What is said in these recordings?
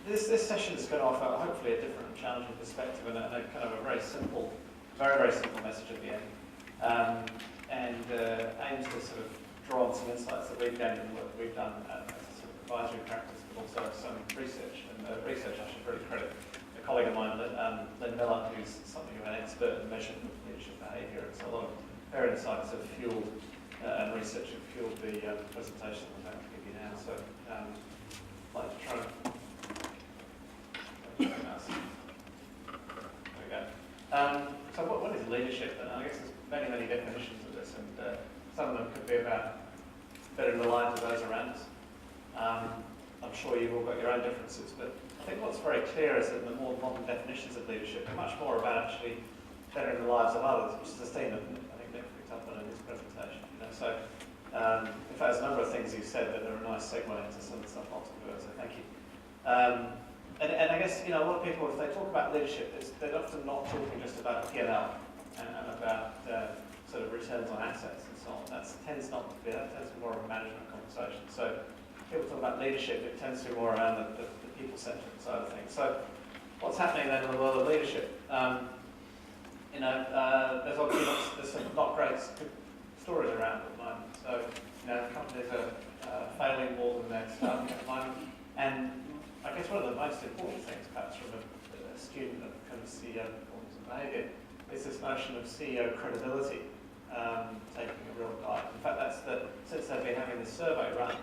This session is going to offer hopefully a different and challenging perspective and a kind of a very simple, very simple message at the end, and aims to sort of draw on some insights that we've gained in the work that we've done as a sort of advisory practice, but also some research. And research I should really credit a colleague of mine, Lynn Miller, who's something of an expert in measurement of leadership behaviour. And so a lot of her insights have fueled and research have fueled the presentation that I'm going to give you now. So I'd like to try and... There we go. So what is leadership? And I guess there's many definitions of this, and some of them could be about bettering the lives of those around us. I'm sure you've all got your own differences, but I think what's very clear is that the more modern definitions of leadership are much more about actually bettering the lives of others, which is a theme that I think Nick picked up on in his presentation. So, in fact, there's a number of things you said that are a nice segue into some of the stuff I'll talk about, so thank you. And I guess, a lot of people, if they talk about leadership, they're often not talking just about P&L and about sort of returns on assets and so on. That tends not to be, that tends to be more of a management conversation. So people talk about leadership, it tends to be more around the people-centered side of things. So what's happening then in the world of leadership? There's obviously some not great stories around at the moment. So, companies are failing more than they're starting at the moment. And I guess one of the most important things, perhaps from a student of kind of CEO performance and behaviour, is this notion of CEO credibility taking a real dive. In fact, since they've been having this survey run,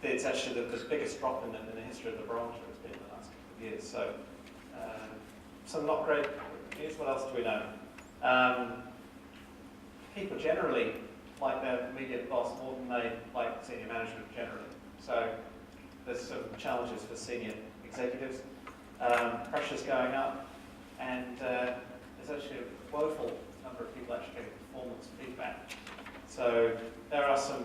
it's actually the biggest drop in the history of the barometer has been in the last couple of years. So, some not great news. What else do we know? People generally like their immediate boss more than they like senior management generally. So there's some challenges for senior executives, pressure's going up, and there's actually a woeful number of people actually getting performance feedback. So there are some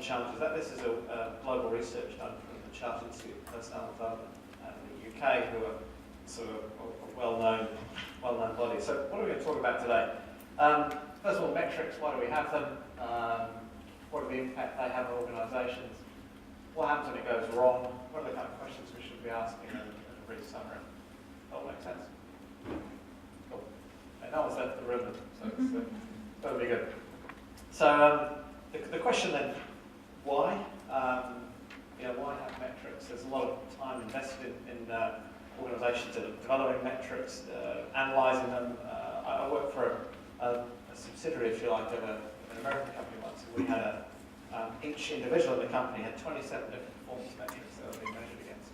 challenges. This is a global research done from the Chartered Institute of Personnel Development in the UK, who are sort of a well-known body. So what are we going to talk about today? First of all, metrics. Why do we have them? What are the impact they have on organisations? What happens when it goes wrong? What are the kind of questions we should be asking in a brief summary? That all make sense? Cool. Okay, no one's left the room, so that'll be good. So the question then, why? Why have metrics? There's a lot of time invested in organisations that are developing metrics, analysing them. I work for a subsidiary, if you like, of an American company once. We had each individual in the company had 27 different performance metrics that were being measured against.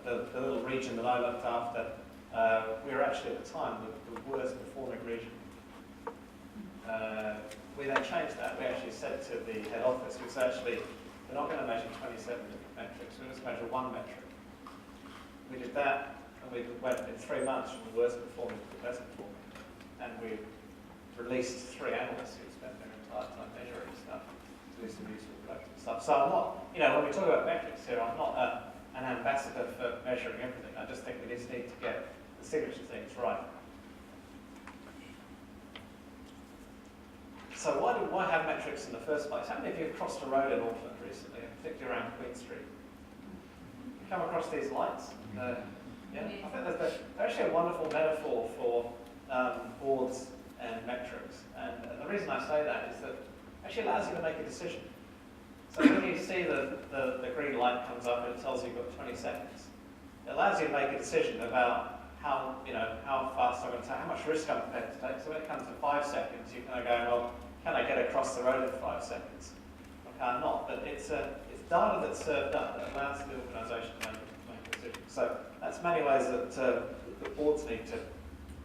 The little region that I looked after, we were actually at the time the worst performing region. We then changed that. We actually said to the head office, we said, actually, we're not going to measure 27 different metrics, we're just measure one metric. We did that, and we went in 3 months from the worst performing to the best performing. And we released 3 analysts who spent their entire time measuring stuff to do some useful productive stuff. So I'm not, when we talk about metrics here, I'm not an ambassador for measuring everything. I just think we just need to get the signature things right. So why have metrics in the first place? How many of you have crossed a road in Auckland recently, particularly around Queen Street? You come across these lights? Yeah, I think they're actually a wonderful metaphor for boards and metrics. And the reason I say that is that it actually allows you to make a decision. So when you see the green light comes up and it tells you you've got 20 seconds, it allows you to make a decision about how fast I'm going to take, how much risk I'm prepared to take. So when it comes to 5 seconds, you kind of go, well, can I get across the road in 5 seconds? Or can I not? But it's data that's served up that allows the organisation to make a decision. So that's many ways that the boards need to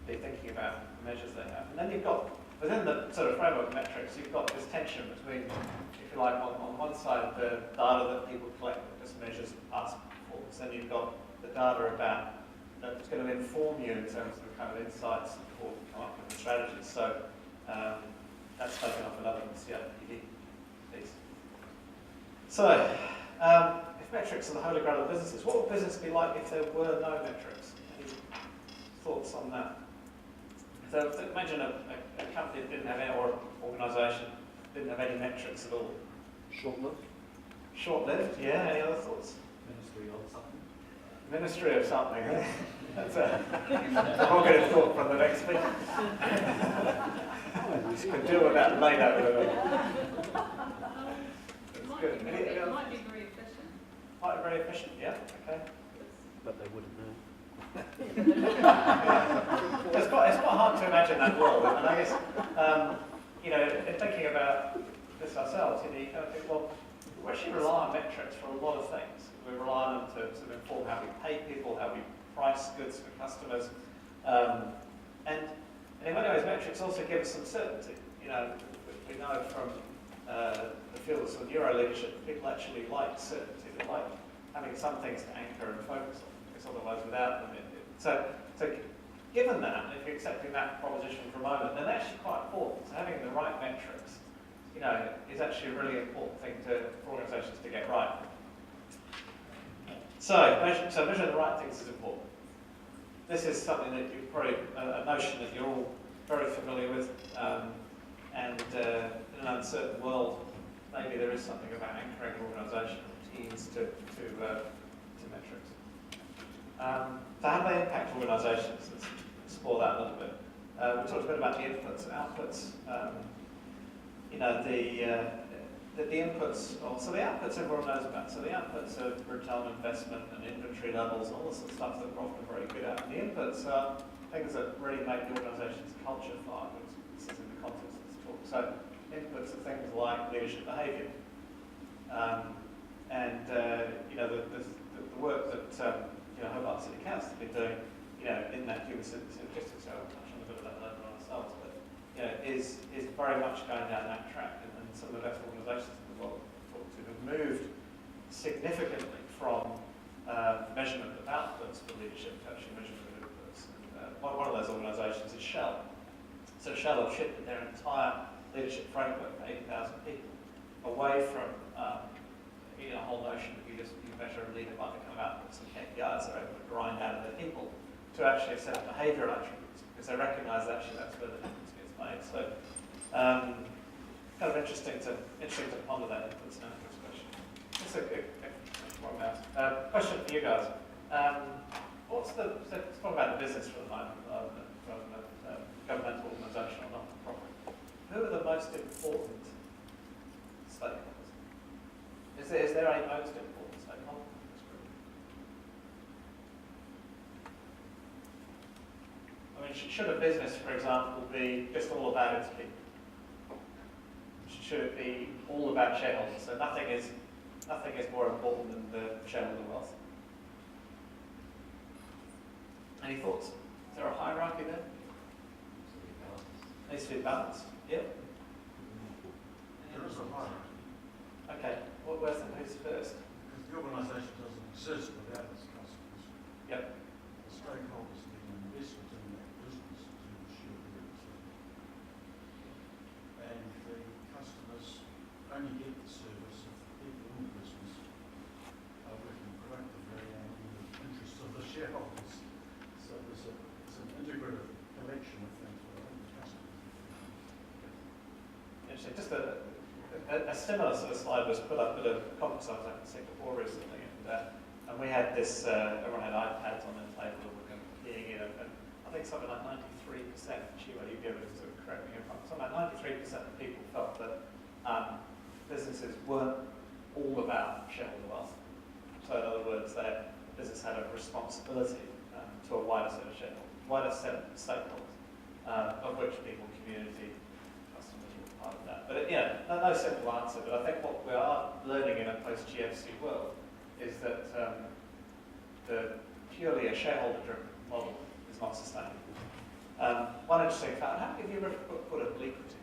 be thinking about the measures they have. And then you've got, within the sort of framework of metrics, you've got this tension between, if you like, on one side, the data that people collect that just measures past performance. Then you've got the data about that's going to inform you in terms of the kind of insights before you come up with the strategies. So that's taken up another CIPD piece. So if metrics are the holy grail of businesses, what would business be like if there were no metrics? Any thoughts on that? So imagine a company that didn't have any, or organisation didn't have any metrics at all. Short-lived. Short-lived, yeah. Any other thoughts? Ministry of something. Ministry of something. That's a provocative thought from the next speaker. Could deal with that later. That's good. It might be very efficient. Might be very efficient, yeah. Okay. But they wouldn't know. It's quite hard to imagine that world, and I guess in thinking about this ourselves, you kind of think, well, we actually rely on metrics for a lot of things. We rely on them to sort of inform how we pay people, how we price goods for customers, and in many ways, metrics also give us some certainty. We know from the field of sort of neuro leadership, people actually like certainty. They like having some things to anchor and focus on, because otherwise, without them, so given that, if you're accepting that proposition for a moment, then that's actually quite important. So having the right metrics, is actually a really important thing for organisations to get right. So measuring the right things is important. This is something that you've probably a notion that you're all very familiar with, and in an uncertain world, maybe there is something about anchoring organisational teams to metrics. So how do they impact organisations? Let's explore that a little bit. We talked a bit about the inputs and outputs. The inputs, so the outputs everyone knows about. So the outputs are return on investment and inventory levels and all this sort of stuff that we're often very good at. And the inputs are things that really make the organisation's culture fire. This is in the context of this talk. So inputs are things like leadership behaviour. The work that Hobart City Council have been doing, in that human synergistics, so I'll touch on a bit of that later on ourselves, but is very much going down that track, and some of the best organisations in the world have moved significantly from measurement of outputs for leadership to actually measurement of inputs. And, one of those organisations is Shell. So Shell have shifted their entire leadership framework for 80,000 people away from a whole notion that you measure a leader by the kind of outputs and KPIs they're able to grind out of their people, to actually a set of behavioural attributes, because they recognise that actually that's where the difference gets made. So kind of interesting to ponder that inputs and outputs question. That's a good question for you guys. Let's talk about the business for the moment, rather than governmental organisation or not-for-profit. Who are the most important stakeholders? Is there a most important stakeholder in this group? I mean, should a business, for example, be just all about its people? Should it be all about shareholders? So nothing is more important than the shareholder wealth. Any thoughts? Is there a hierarchy there? Needs to be balanced. Yep. There is a hierarchy. Okay. Who's first? Because the organisation doesn't exist without its customers. Yep. The stakeholders need an investment in that business to ensure the return. And the customers only get the service if the people in the business are working productively and in the interest of the shareholders. So it's an integrative collection of things within the customers. Interesting. Just a similar sort of slide was put up at a conference I was at in Singapore recently, and we had this, everyone had iPads on their table and keying in, and I think something like 93%, Chiwa, you give it to correct me if I'm wrong, something like 93% of people felt that businesses weren't all about shareholder wealth. So in other words, their business had a responsibility to a wider set of shareholders, wider set of stakeholders, of which people, community, part of that. But no simple answer, but I think what we are learning in a post-GFC world is that purely a shareholder-driven model is not sustainable. One interesting fact, how many of you read a book called Obliquity?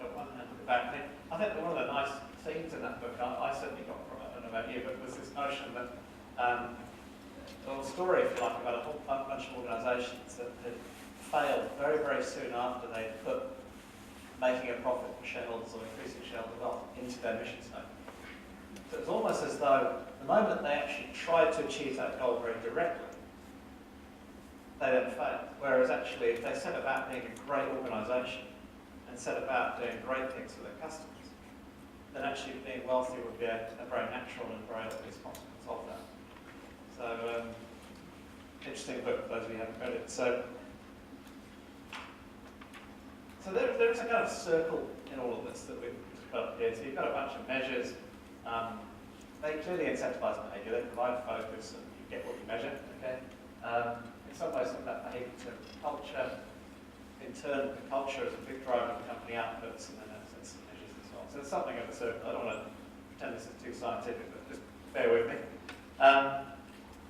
Got one hand at the back. I think that one of the nice themes in that book, I certainly got from it, I don't know about you, but was this notion that, a story, if you like, about a whole bunch of organisations that had failed very, very soon after they'd put making a profit for shareholders or increasing shareholder wealth into their mission statement. So it was almost as though the moment they actually tried to achieve that goal very directly, they then failed. Whereas actually, if they set about being a great organisation and set about doing great things for their customers, then actually being wealthy would be a very natural and very obvious consequence of that. So, interesting book for those of you who haven't read it. So there is a kind of circle in all of this that we've developed here. So you've got a bunch of measures. They clearly incentivize behaviour. They provide focus, and you get what you measure. Okay. In some ways, that behaviour to culture. In turn, the culture is a big driver of company outputs, and then there's some measures as well. So there's something of a circle. I don't want to pretend this is too scientific, but just bear with me.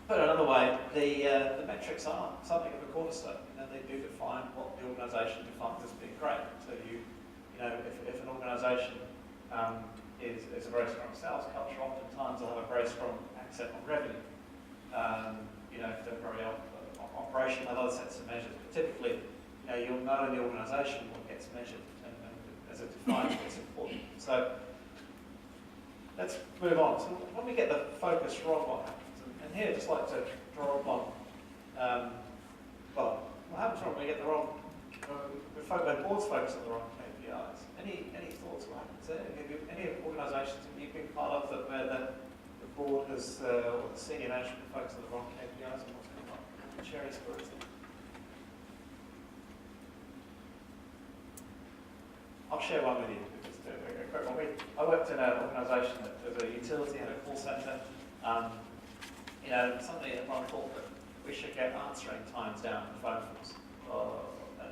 Put another way, the metrics are something of a cornerstone. They do define what the organisation defines as being great. So if an organisation is a very strong sales culture, oftentimes they'll have a very strong accent on revenue. If they're very operational, have other sets of measures. But typically, you'll know in the organisation what gets measured and as it defines what's important. So let's move on. So when we get the focus wrong, what happens? And here, I'd just like to draw upon, what happens when we get the wrong, when boards focus on the wrong KPIs? Any thoughts what happens there? Any organisations that you've been part of that where the board has, or the senior management focus on the wrong KPIs and what's going on? Sherry's stories there. I'll share one with you. Just a quick one. I worked in an organisation that was a utility, had a call centre. Somebody at one thought that we should get answering times down for phone calls,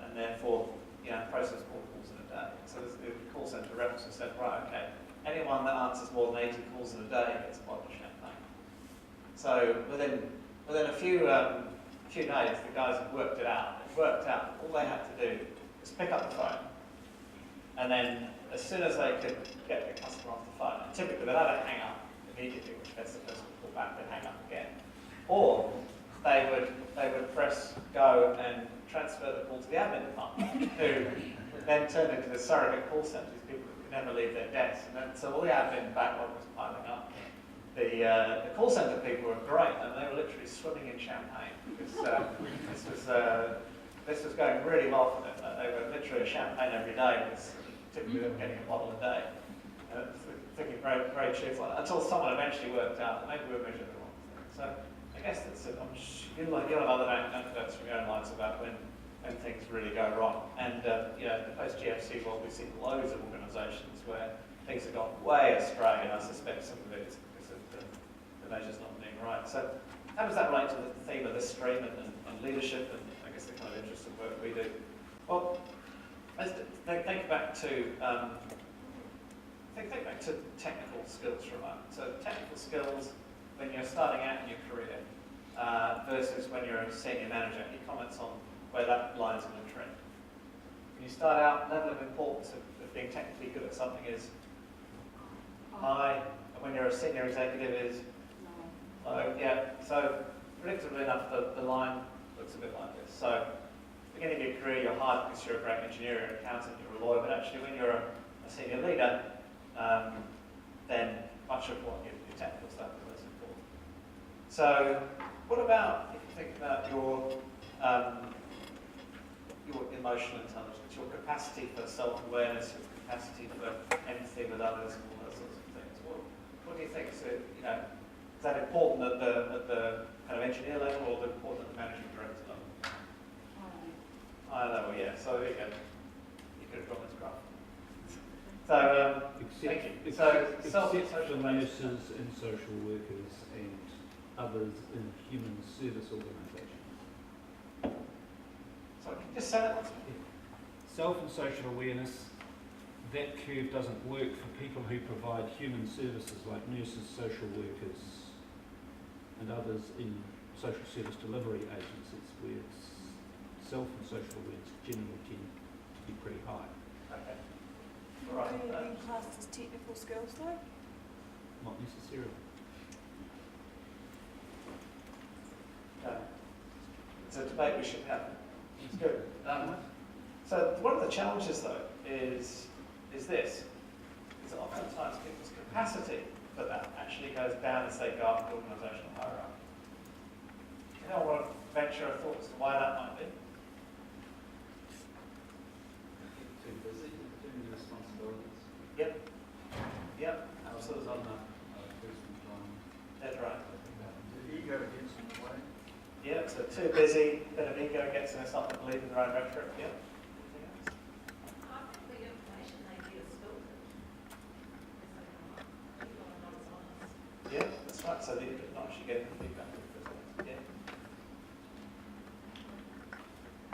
and therefore, process more calls in a day. So the call centre reps have said, right, okay, anyone that answers more than 80 calls in a day gets a bottle of champagne. So within a few days, the guys had worked it out. It worked out. All they had to do was pick up the phone, and then as soon as they could get the customer off the phone, and typically they'd either hang up immediately, which gets the person to call back, then hang up again, or they would press go and transfer the call to the admin department, who then turned into the surrogate call centre. These people could never leave their desks, and then so all the admin backlog was piling up. The call centre people were great, and they were literally swimming in champagne because this was going really well for them. They were literally champagne every day, because typically they were getting a bottle a day. Thinking very, very cheerful, until someone eventually worked out that maybe we were measuring the wrong thing. So I guess that's it. You'll have other anecdotes from your own lives about when things really go wrong. And the post-GFC world, we've seen loads of organisations where things have gone way astray, and I suspect some of it is because of the measures not being right. So how does that relate to the theme of this stream and leadership and I guess the kind of interesting work we do? Well, let's think back to think back to technical skills for a moment. So technical skills when you're starting out in your career versus when you're a senior manager. Any comments on where that lies in the trend? When you start out, level of importance of being technically good at something is high, and when you're a senior executive is low. Yeah. So predictably enough, the line looks a bit like this. So beginning of your career, you're hired because you're a great engineer, an accountant, you're a lawyer, but actually when you're a senior leader, then much of what your technical stuff is less important. So what about, if you think about your emotional intelligence, your capacity for self-awareness, your capacity for empathy with others, and all those sorts of things? What do you think? So, is that important at the kind of engineer level, or important at the managing director level? Higher level, yeah. So there you go. You could have drawn this graph. So, thank you. So, social nurses and social workers and others in human service organisations. So, can you just say that once again? Self and social awareness, that curve doesn't work for people who provide human services like nurses, social workers and others in social service delivery agencies, where self and social awareness generally tend to be pretty high. Okay. Are they being classed as technical skills though? Not necessarily. It's a debate we should have. It's good. So one of the challenges though is this, is that oftentimes people's capacity for that actually goes down as they go up the organisational hierarchy. Anyone want to venture a thought as to why that might be? Too busy doing the responsibilities. Yep. start to believe in their own rhetoric. Yeah. Anything else? I think the information they give is filtered. People are not as honest. Yeah, that's right. So they're not actually getting the feedback. Yeah.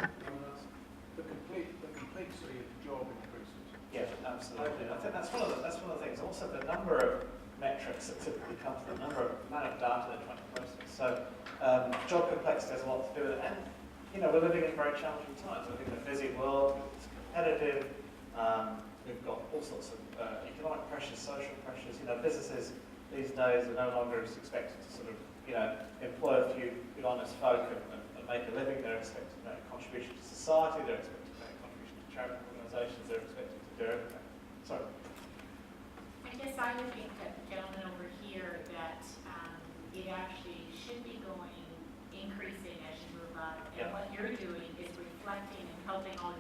Anyone else? The complexity of the job increases. Yeah, absolutely. I think that's one of the things. Also, the number of metrics that typically come from the amount of data they're trying to process. So, job complexity has a lot to do with it. And we're living in very challenging times. We're living in a busy world. It's competitive. We've got all sorts of economic pressures, social pressures. Businesses these days are no longer just expected to sort of employ a few good, honest folk and make a living. They're expected to make a contribution to society. They're expected to make a contribution to charitable organisations. They're expected to do everything. Sorry. I guess I would think that the gentleman over here that it actually should be increasing as you move up. And what you're doing is reflecting and helping all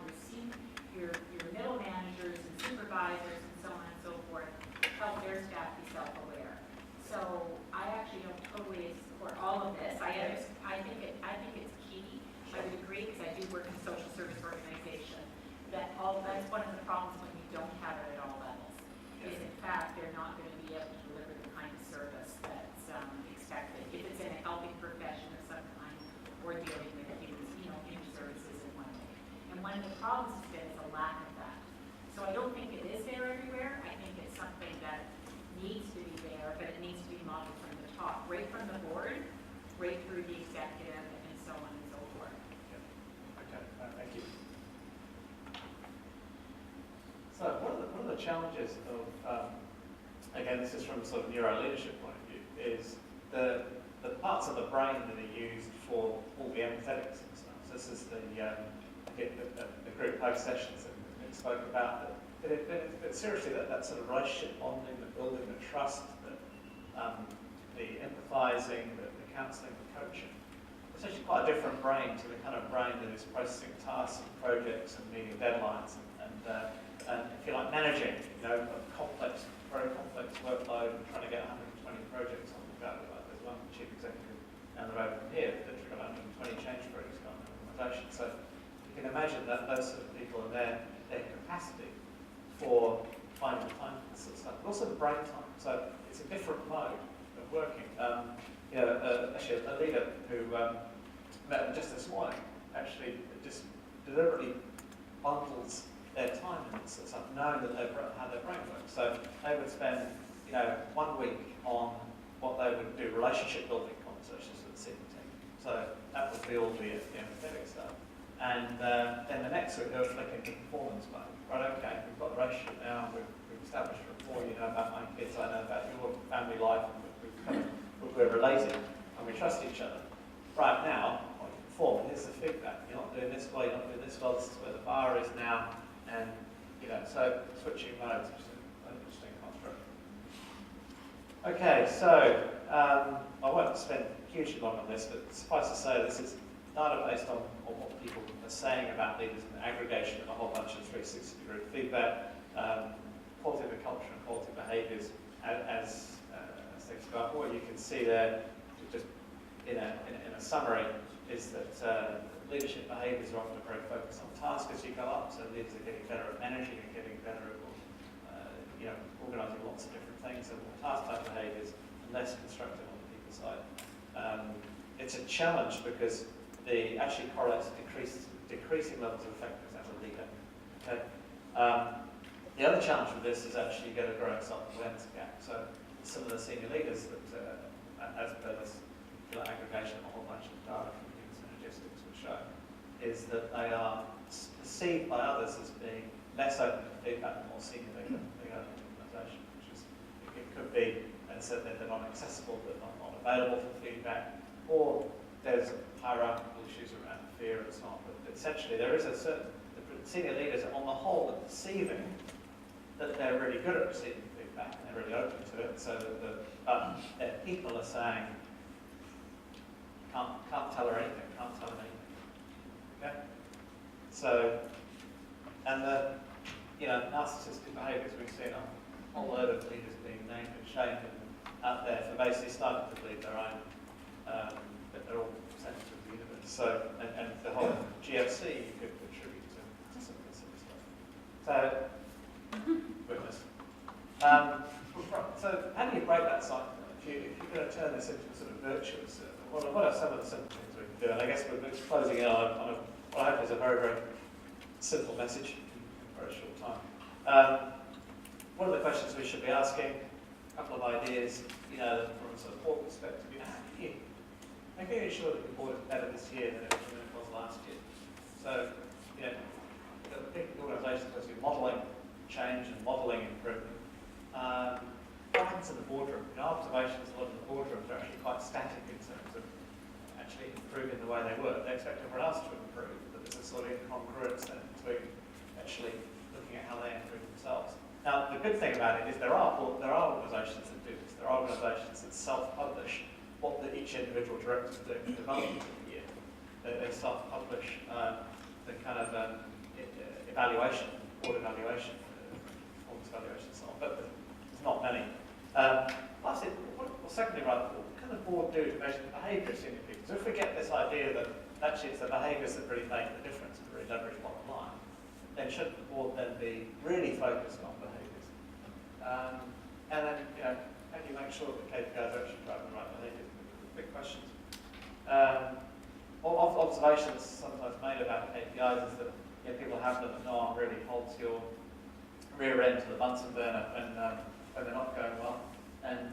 your middle managers and supervisors and so on and so forth, help their staff be self-aware. So I actually don't totally support all of this. I think it's key. I would agree, because I do work in a social service organization, that's one of the problems when we don't have it at all levels. Is in fact they're not going to be able to deliver the kind of service that's expected. If it's in a helping profession of some kind or dealing with human services in one way. And one of the problems has been is a lack of that. So I don't think it is there everywhere. I think it's something that needs to be there, but it needs to be modeled from the top, right from the board, right through the executive, and so on and so forth. Okay, thank you. So one of the challenges of, again, this is from sort of neuro leadership point of view, is the parts of the brain that are used for all the empathetics and stuff. So this is the group post sessions that we spoke about. But seriously, that sort of relationship bonding, the building, the trust, the empathising, the counselling, the coaching. It's actually quite a different brain to the kind of brain that is processing tasks and projects and meeting deadlines and if you like, managing, a complex, very complex workload and trying to get 120 projects on the go. Like there's one chief executive down the road from here that literally got 120 change projects going on in the organisation. So you can imagine that those sort of people and their capacity for finding time for this sort of stuff, but also the brain time. So it's a different mode of working. Actually, a leader who met just this morning actually just deliberately bundles their time in this sort of stuff, knowing that how their brain works. So they would spend, 1 week on what they would do, relationship building conversations with the senior team. So that would be all the empathetic stuff. And then the next week they would flick into performance mode. Right, okay, we've got the relationship now, we've established rapport, you know about my kids, I know about your family life, and we're related, and we trust each other. Right now, on your perform, here's the feedback. You're not doing this well, you're not doing this well, this is where the bar is now, and so switching modes, which is an interesting construct. Okay, so I won't spend hugely long on this, but suffice to say this is data based on what people are saying about leaders and the aggregation of a whole bunch of 360-degree feedback, quality of the culture and quality of behaviours as things go up. What you can see there, just in a summary, is that leadership behaviours are often very focused on task as you go up, so leaders are getting better at managing and getting better at organising lots of different things, and more task-type behaviours, and less constructive on the people side. It's a challenge because they actually correlates to decreasing levels of effectiveness as a leader. Okay? The other challenge with this is actually you get a growing self-awareness gap. So some of the senior leaders that, as per this aggregation of a whole bunch of data from human synergistics would show, is that they are perceived by others as being less open to feedback the more senior they go in the organisation, which is, it could be, as I said, that they're not accessible, they're not available for feedback, or there's hierarchical issues around fear and so on. But essentially, there is a certain, the senior leaders on the whole are perceiving that they're really good at receiving feedback and they're really open to it, so that their people are saying, can't tell her anything, can't tell them anything. Okay? So, and the narcissistic behaviours, we've seen a whole load of leaders being named and shamed out there for basically starting to believe their own, that they're all centres of the universe. So, and the whole GFC you could attribute to some of this sort of stuff. So, witness. So how do you break that cycle? If you're going to turn this into a sort of virtuous circle, what are some of the simple things we can do? And I guess we're closing in on what I hope is a very, very simple message in a very short time. One of the questions we should be asking, a couple of ideas, from a sort of board perspective, how can you ensure that your board is better this year than it was last year? So, the big organisations supposed to be modelling change and modelling improvement. Guidance in the boardroom. Observations a lot in the boardrooms are actually quite static in terms of actually improving the way they work. They expect everyone else to improve, but there's a sort of incongruence then between actually looking at how they improve themselves. Now, the good thing about it is there are organisations that do this. There are organisations that self-publish what each individual director is doing for development of the year. They self-publish the kind of evaluation, board evaluation, performance evaluation, and so on. But there's not many. Lastly, secondly, what can the board do to measure the behaviour of senior people? So if we get this idea that actually it's the behaviours that really make the difference and really leverage bottom line, then shouldn't the board then be really focused on behaviours? And then, how do you make sure that KPIs are actually driving the right behaviours? Big questions. Observations sometimes made about KPIs is that people have them, but no one really holds your rear end to the Bunsen burner when they're not going well. And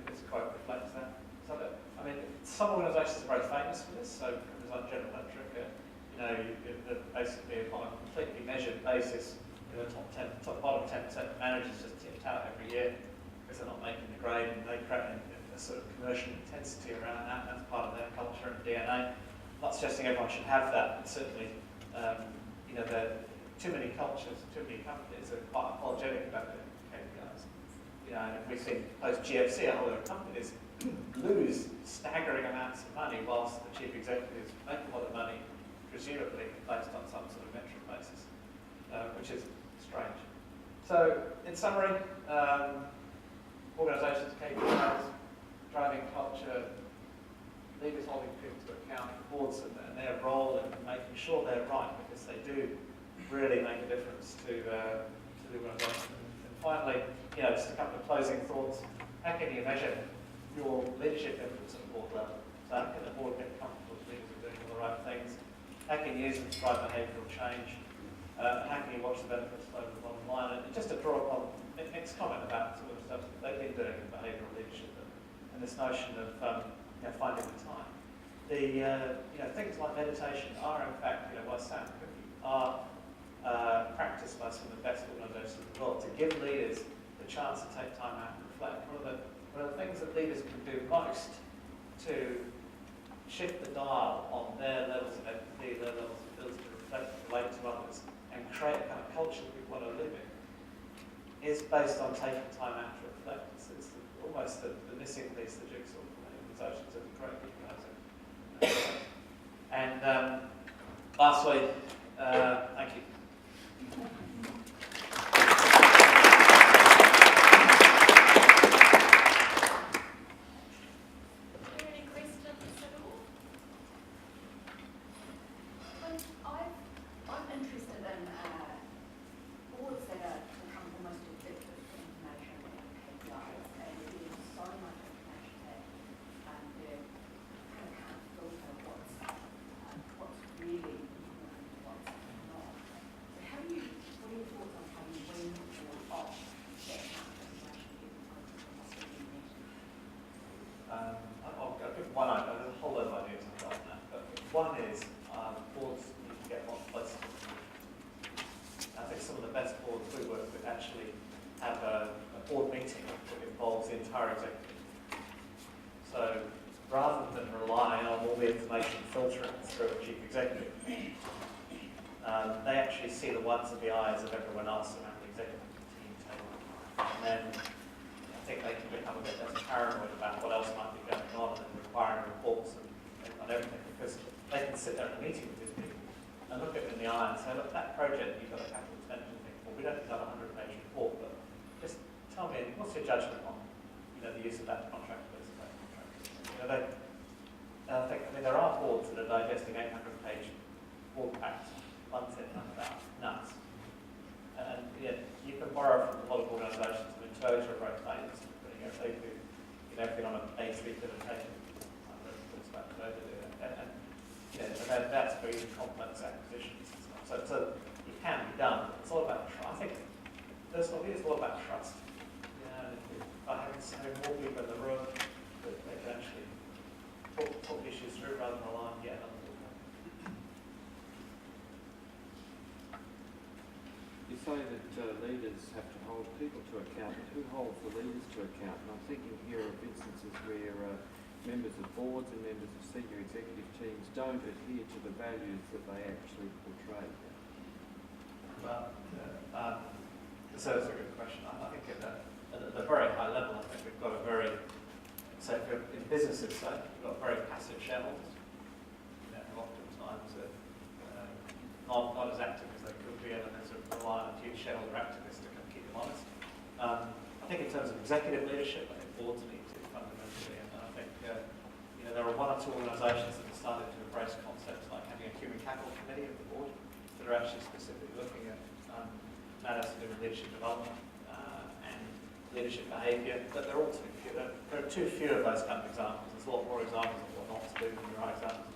this quote reflects that. So some organisations are very famous for this. So companies like General Electric, you're basically on a completely measured basis, the bottom 10% of managers just tipped out every year because they're not making the grade, and they create a sort of commercial intensity around that. That's part of their culture and DNA. I'm not suggesting everyone should have that, but certainly, there are too many cultures, too many companies are quite apologetic about their KPIs. And we've seen post-GFC, a whole lot of companies lose staggering amounts of money whilst the chief executives make a lot of money, presumably based on some sort of metric basis, which is strange. So, in summary, organisations, KPIs, driving culture, leaders holding people to account, boards and their role in making sure they're right, because they do really make a difference to the organisation. And finally, just a couple of closing thoughts. How can you measure your leadership efforts at the board level? So how can the board get comfortable with leaders are doing all the right things? How can you use them to drive behavioural change? How can you watch the benefits flow to the bottom line? And just to draw upon Nick's comment about sort of stuff that they've been doing in behavioural leadership and this notion of finding the time. Things like meditation are in fact, by Sam Cookie, are practiced by some of the best organisations in the world to give leaders the chance to take time out and reflect. One of the things that leaders can do most to shift the dial on their levels of empathy, their levels of ability to reflect, relate to others, and create a kind of culture that we want to live in, is based on taking time out to reflect. It's almost the missing piece, the jigsaw for many organisations that we create organising. And lastly, thank you. I'm interested in boards that are become almost addicted to information and KPIs, and there's so much information that they kind of can't filter what's really important and what's not. So what are your thoughts on how you wean the board off that kind of information, getting focused on what's really needed? I'll give one idea. There's a whole lot of ideas about that, but one is boards need to get more flexible. I think some of the best boards we work with actually have a board meeting that involves the entire executive. So rather than relying on all the information filtering through a chief executive, they actually see the whites of the eyes of everyone else around the executive team table. And then I think they can become a bit less paranoid about what else might be going on and requiring reports and everything, because they can sit there in a meeting with these people and look at them in the eye and say, look, that project you've got a capital expenditure thing for, we don't need to have a 100-page report, but just tell me, what's your judgment on the use of that contract versus that contract? I mean, there are boards that are digesting 800-page board packs, one set about nuts. And yeah, you can borrow from a lot of organisations. I mean, Toyota are very famous for putting everything, everything on an A3 presentation. It's about Toyota doing that. And that's for even complex acquisitions and stuff. So it can be done. It's all about trust. I think personally, it's all about trust. By having more people in the room, that they can actually talk issues through rather than rely on getting other people. You say that leaders have to hold people to account, but who holds the leaders to account? And I'm thinking here of instances where members of boards and members of senior executive teams don't adhere to the values that they actually portray. Well, so that's a good question. I think at a very high level, I think we've got a very, so if you're in businesses, so we've got very passive shareholders. Oftentimes not as active as they could be, and there's a rely on a few shareholder activists to kind of keep them honest. I think in terms of executive leadership, I think boards need to fundamentally, and I think there are one or two organisations that have started to embrace concepts like having a human capital committee of the board that are actually specifically looking at matters to do with leadership development and leadership behaviour, but they're all too few. There are too few of those kind of examples. There's a lot more examples of what not to do than there are examples